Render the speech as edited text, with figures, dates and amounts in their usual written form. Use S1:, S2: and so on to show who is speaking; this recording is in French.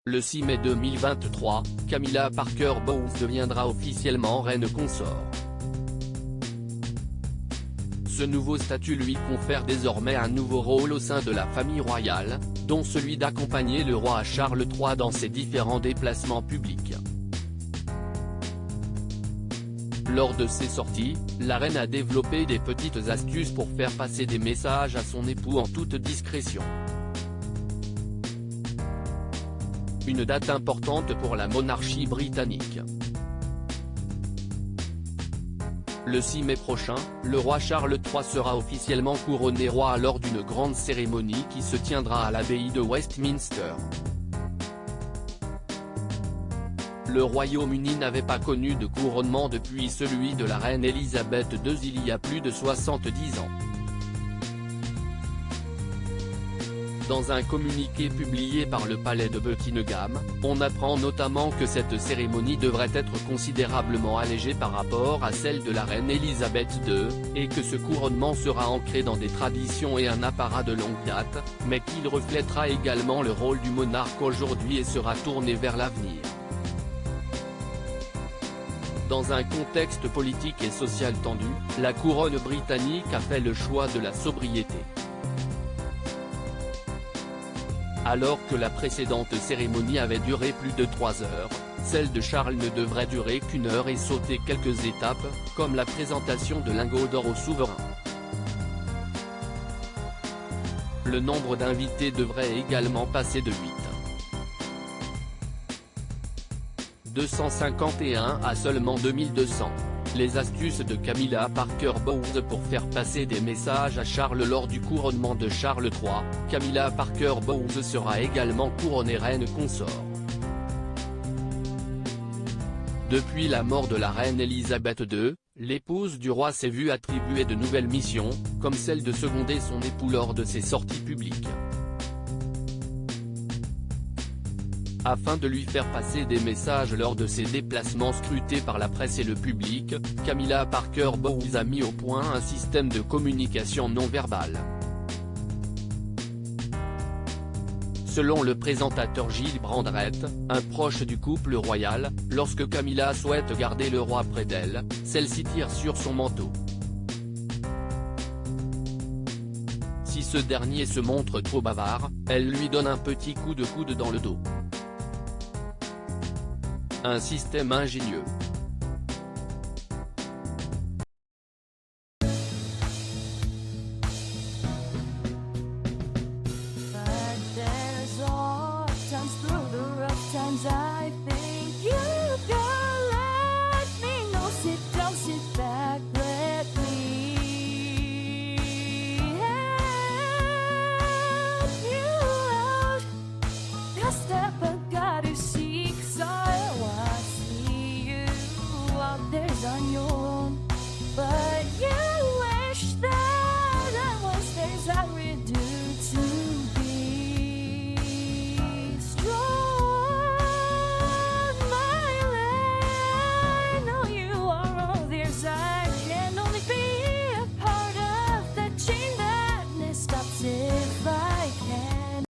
S1: Le 6 mai 2023, Camilla Parker Bowles deviendra officiellement reine consort. Ce nouveau statut lui confère désormais un nouveau rôle au sein de la famille royale, dont celui d'accompagner le roi Charles III dans ses différents déplacements publics. Lors de ses sorties, la reine a développé des petites astuces pour faire passer des messages à son époux en toute discrétion. Une date importante pour la monarchie britannique. Le 6 mai prochain, le roi Charles III sera officiellement couronné roi lors d'une grande cérémonie qui se tiendra à l'abbaye de Westminster. Le Royaume-Uni n'avait pas connu de couronnement depuis celui de la reine Elisabeth II il y a plus de 70 ans. Dans un communiqué publié par le palais de Buckingham, on apprend notamment que cette cérémonie devrait être considérablement allégée par rapport à celle de la reine Elisabeth II, et que ce couronnement sera ancré dans des traditions et un apparat de longue date, mais qu'il reflètera également le rôle du monarque aujourd'hui et sera tourné vers l'avenir. Dans un contexte politique et social tendu, la couronne britannique a fait le choix de la sobriété. Alors que la précédente cérémonie avait duré plus de 3 heures, celle de Charles ne devrait durer qu'1 heure et sauter quelques étapes, comme la présentation de lingots d'or au souverain. Le nombre d'invités devrait également passer de 251 à seulement 2200. Les astuces de Camilla Parker Bowles pour faire passer des messages à Charles lors du couronnement de Charles III. Camilla Parker Bowles sera également couronnée reine consort. Depuis la mort de la reine Elisabeth II, l'épouse du roi s'est vue attribuer de nouvelles missions, comme celle de seconder son époux lors de ses sorties publiques. Afin de lui faire passer des messages lors de ses déplacements scrutés par la presse et le public, Camilla Parker Bowles a mis au point un système de communication non verbale. Selon le présentateur Gilles Brandrett, un proche du couple royal, lorsque Camilla souhaite garder le roi près d'elle, celle-ci tire sur son manteau. Si ce dernier se montre trop bavard, elle lui donne un petit coup de coude dans le dos. Un système ingénieux.